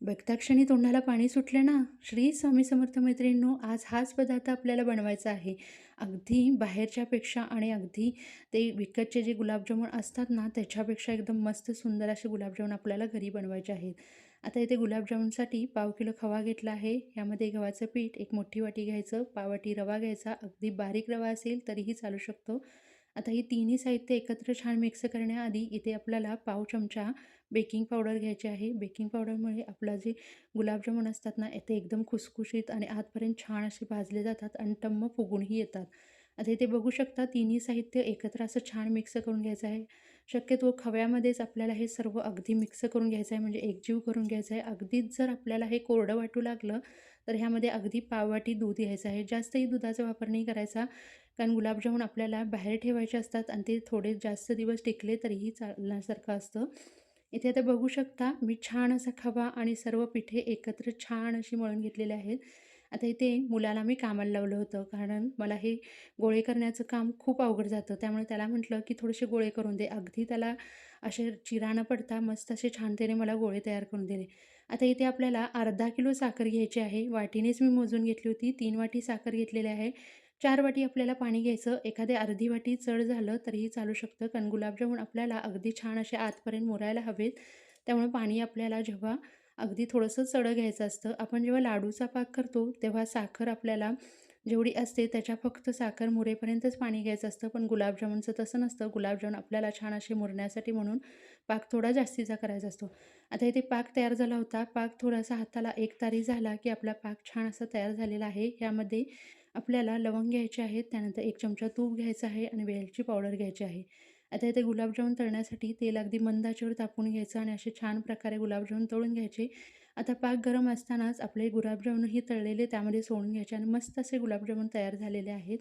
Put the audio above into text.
बघता क्षणी तोंडाला पाणी सुटलं ना, श्री स्वामी समर्थ मैत्रिणींनो, आज हाच पदार्थ आपल्याला बनवायचा आहे. अगदी बाहेरच्यापेक्षा आणि अगदी ते विकतचे जे गुलाबजामुन असतात ना, त्याच्यापेक्षा एकदम मस्त सुंदर असे गुलाबजामुन आपल्याला घरी बनवायचे आहेत. आता इथे गुलाबजामुनसाठी पाव किलो खवा घेतला आहे. यामध्ये गव्हाचं पीठ एक मोठी वाटी घ्यायचं, पाव वाटी रवा घ्यायचा, अगदी बारीक रवा असेल तरीही चालू शकतो. आता ही तिन्ही साहित्य एकत्र छान मिक्स करण्याआधी इथे आपल्याला पाव चमचा बेकिंग पावडर घ्यायची आहे. बेकिंग पावडरमुळे आपलं जे गुलाबजामुन असतात ना, ते एकदम खुसखुशीत आणि आतपर्यंत छान असे भाजले जातात आणि टम्म फुगूनही येतात. आता इथे बघू शकता तिन्ही साहित्य एकत्र असं छान मिक्स करून घ्यायचं आहे. शक्यतो खव्यामध्येच आपल्याला हे सर्व अगदी मिक्स करून घ्यायचं आहे, म्हणजे एकजीव करून घ्यायचं आहे. अगदीच जर आपल्याला हे कोरडं वाटू लागलं, तर ह्यामध्ये अगदी पाववाटी दूध घ्यायचं आहे. जास्तही दुधाचा वापर नाही करायचा, कारण गुलाबजामुन आपल्याला बाहेर ठेवायचे असतात आणि ते थोडे जास्त दिवस टिकले तरीही चालण्यासारखं असतं. इथे आता बघू शकता मी छान असा खवा आणि सर्व पिठे एकत्र छान अशी मळून घेतलेले आहेत. आता इथे मुलाला मी कामाला लावलं होतं, कारण मला हे गोळे करण्याचं काम खूप अवघड जातं. त्यामुळे त्याला म्हटलं, की थोडेसे गोळे करून दे. अगदी त्याला असे चिरा न पडता मस्त असे छानतेने मला गोळे तयार करून दिले. आता इथे आपल्याला अर्धा किलो साखर घ्यायची आहे. वाटीनेच मी मोजून घेतली होती. 3 वाटी साखर घेतलेली आहे. 4 वाटी आपल्याला पाणी घ्यायचं. एखादे अर्धी वाटी जड झालं तरीही चालू शकतं, कारण गुलाबजामुन आपल्याला अगदी छान असे आतपर्यंत मुरायला हवेत. त्यामुळे पाणी आपल्याला जेव्हा अगदी थोडंसं चढं घ्यायचं असतं. आपण जेव्हा लाडूचा पाक करतो, तेव्हा साखर आपल्याला जेवढी असते त्याच्या फक्त साखर मुरेपर्यंतच पाणी घ्यायचं असतं. पण गुलाबजामुनचं तसं नसतं. गुलाबजामुन आपल्याला छान असे मुरण्यासाठी म्हणून पाक थोडा जास्तीचा करायचा असतो. आता इथे पाक तयार झाला होता. पाक थोडासा हाताला एकतारी झाला, की आपला पाक छान असा तयार झालेला आहे. यामध्ये आपल्याला लवंग घ्यायचे आहेत, त्यानंतर 1 चमचा तूप घ्यायचं आहे आणि वेलची पावडर घ्यायची आहे. आता इथे गुलाबजामुन तळण्यासाठी तेल अगदी मंद आचेवर तापवून घ्यायचं आणि असे छान प्रकारे गुलाबजामुन तळून घ्यायचे. आता पाक गरम असतानाच आपले गुलाबजामुनही तळलेले त्यामध्ये सोडून घ्यायचे आणि मस्त असे गुलाबजामुन तयार झालेले आहेत.